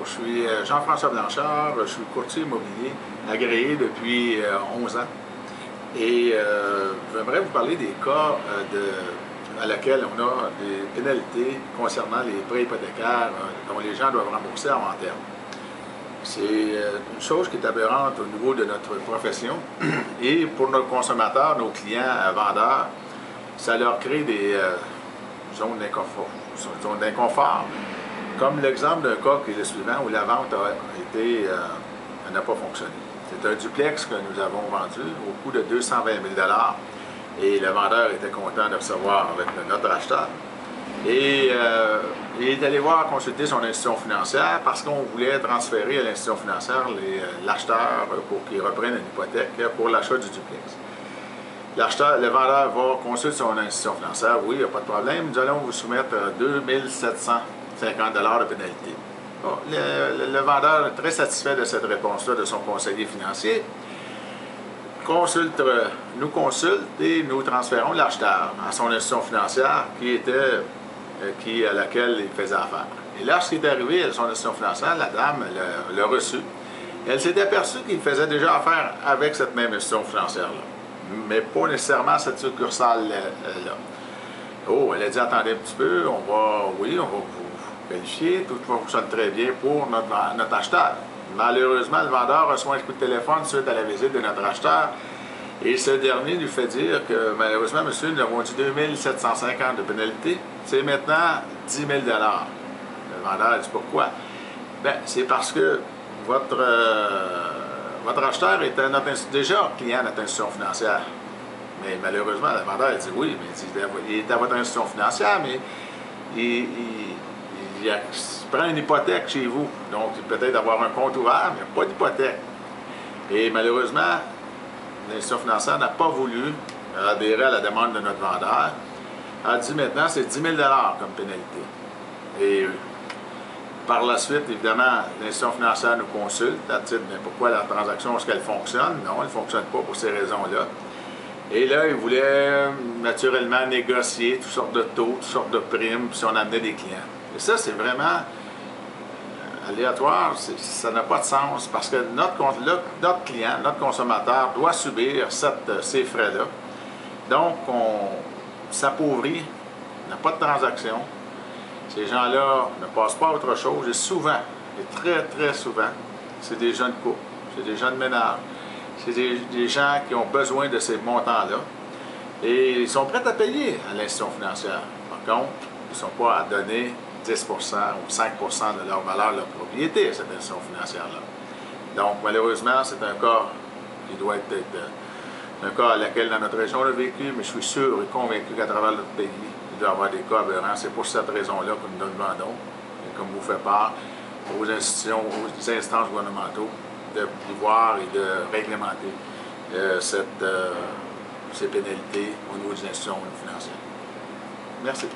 je suis Jean-François Blanchard, je suis courtier immobilier agréé depuis 11 ans. Et j'aimerais vous parler des cas à laquelle on a des pénalités concernant les prêts hypothécaires dont les gens doivent rembourser avant terme. C'est une chose qui est aberrante au niveau de notre profession et pour nos consommateurs, nos clients vendeurs, ça leur crée des zones d'inconfort. Comme l'exemple d'un cas qui est le suivant où la vente n'a pas fonctionné. C'est un duplex que nous avons vendu au coût de 220 000 $ et le vendeur était content de recevoir avec notre acheteur. Et il est allé voir consulter son institution financière parce qu'on voulait transférer à l'institution financière l'acheteur pour qu'il reprenne une hypothèque pour l'achat du duplex. Le vendeur va consulter son institution financière. Oui, il n'y a pas de problème. Nous allons vous soumettre 2 750 $ de pénalité. Bon, le vendeur est très satisfait de cette réponse-là de son conseiller financier. Nous consulte et nous transférons l'acheteur à son institution financière à laquelle il faisait affaire. Et lorsqu'il est arrivé à son institution financière, la dame l'a reçu. Elle s'est aperçue qu'il faisait déjà affaire avec cette même institution financière-là, mais pas nécessairement cette succursale-là. Oh, elle a dit, attendez un petit peu, on va vous qualifier, tout fonctionne très bien pour notre acheteur. Malheureusement, le vendeur reçoit un coup de téléphone suite à la visite de notre acheteur et ce dernier lui fait dire que malheureusement, monsieur, nous avons dit 2 750 de pénalité, c'est maintenant 10 000 $. Le vendeur a dit pourquoi? Bien, c'est parce que votre acheteur est déjà client de notre institution financière. Mais malheureusement, le vendeur a dit oui, mais il est à votre institution financière, mais il prend une hypothèque chez vous. Donc, il peut peut-être avoir un compte ouvert, mais pas d'hypothèque. Et malheureusement, l'institution financière n'a pas voulu adhérer à la demande de notre vendeur. Elle a dit maintenant, c'est 10 000 $ comme pénalité. Et par la suite, évidemment, l'institution financière nous consulte à titre, mais pourquoi la transaction, est-ce qu'elle fonctionne? Non, elle ne fonctionne pas pour ces raisons-là. Et là, il voulait naturellement négocier toutes sortes de taux, toutes sortes de primes, puis on amenait des clients. Et ça, c'est vraiment aléatoire, ça n'a pas de sens, parce que notre client, notre consommateur doit subir ces frais-là. Donc, on s'appauvrit, n'a pas de transaction. Ces gens-là ne passent pas à autre chose, et souvent, et très, très souvent, c'est des jeunes couples, c'est des jeunes ménages. C'est des gens qui ont besoin de ces montants-là et ils sont prêts à payer à l'institution financière. Par contre, ils ne sont pas à donner 10 % ou 5 % de leur valeur, de leur propriété à cette institution financière-là. Donc, malheureusement, c'est un cas qui doit être un cas à laquelle dans notre région on a vécu, mais je suis sûr et convaincu qu'à travers notre pays, il doit y avoir des cas aberrants. C'est pour cette raison-là que nous demandons, et comme vous faites part, aux institutions, aux instances gouvernementaux, de pouvoir et de réglementer ces pénalités au niveau des institutions financières. Merci.